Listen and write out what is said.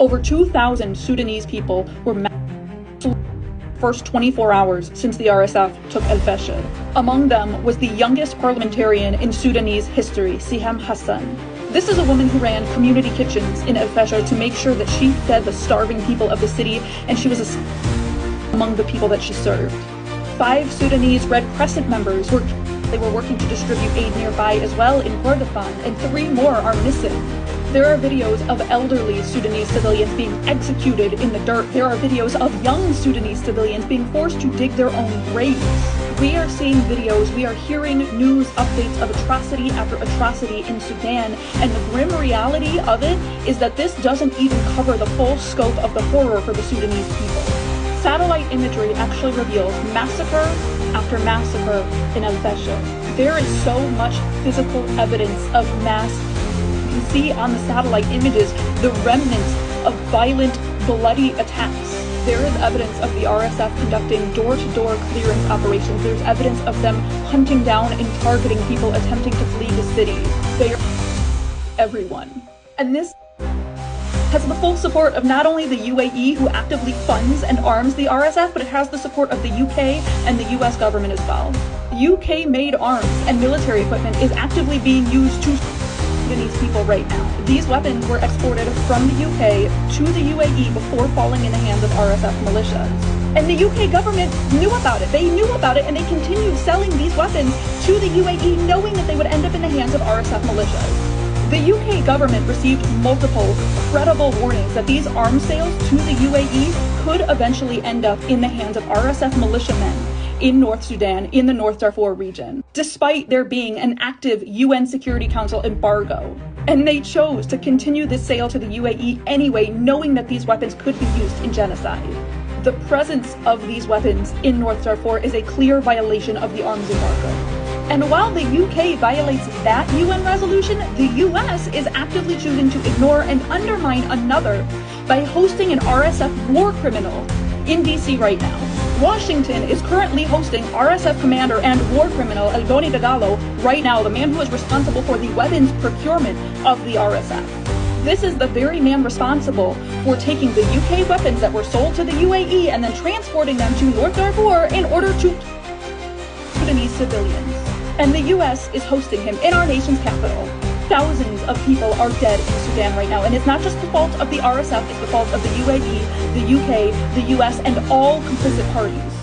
Over 2,000 Sudanese people were first 24 hours since the RSF took El Fasher. Among them was the youngest parliamentarian in Sudanese history, Siham Hassan. This is a woman who ran community kitchens in El Fasher to make sure that she fed the starving people of the city, and she was among the people that she served. 5 Sudanese Red Crescent members were working to distribute aid nearby as well in Kordofan, and 3 more are missing. There are videos of elderly Sudanese civilians being executed in the dirt. There are videos of young Sudanese civilians being forced to dig their own graves. We are seeing videos, we are hearing news updates of atrocity after atrocity in Sudan, and the grim reality of it is that this doesn't even cover the full scope of the horror for the Sudanese people. Satellite imagery actually reveals massacre after massacre in El Fasher. There is so much physical evidence of mass. You can see on the satellite images the remnants of violent, bloody attacks. There is evidence of the RSF conducting door-to-door clearance operations. There's evidence of them hunting down and targeting people attempting to flee the city. They are everyone. And this has the full support of not only the UAE, who actively funds and arms the RSF, but it has the support of the UK and the US government as well. UK-made arms and military equipment is actively being used to Sudanese people right now. These weapons were exported from the UK to the UAE before falling in the hands of RSF militias. And the UK government knew about it. They knew about it, and they continued selling these weapons to the UAE, knowing that they would end up in the hands of RSF militias. The UK government received multiple credible warnings that these arms sales to the UAE could eventually end up in the hands of RSF militiamen in North Sudan, in the North Darfur region, despite there being an active UN Security Council embargo. And they chose to continue this sale to the UAE anyway, knowing that these weapons could be used in genocide. The presence of these weapons in North Darfur is a clear violation of the arms embargo. And while the UK violates that UN resolution, the US is actively choosing to ignore and undermine another by hosting an RSF war criminal in DC right now. Washington is currently hosting RSF commander and war criminal Alboni Dagalo right now, the man who is responsible for the weapons procurement of the RSF. This is the very man responsible for taking the UK weapons that were sold to the UAE and then transporting them to North Darfur in order to Sudanese civilians. And the US is hosting him in our nation's capital. Thousands of people are dead in Sudan right now, and it's not just the fault of the RSF, it's the fault of the UAE, the UK, the US, and all complicit parties.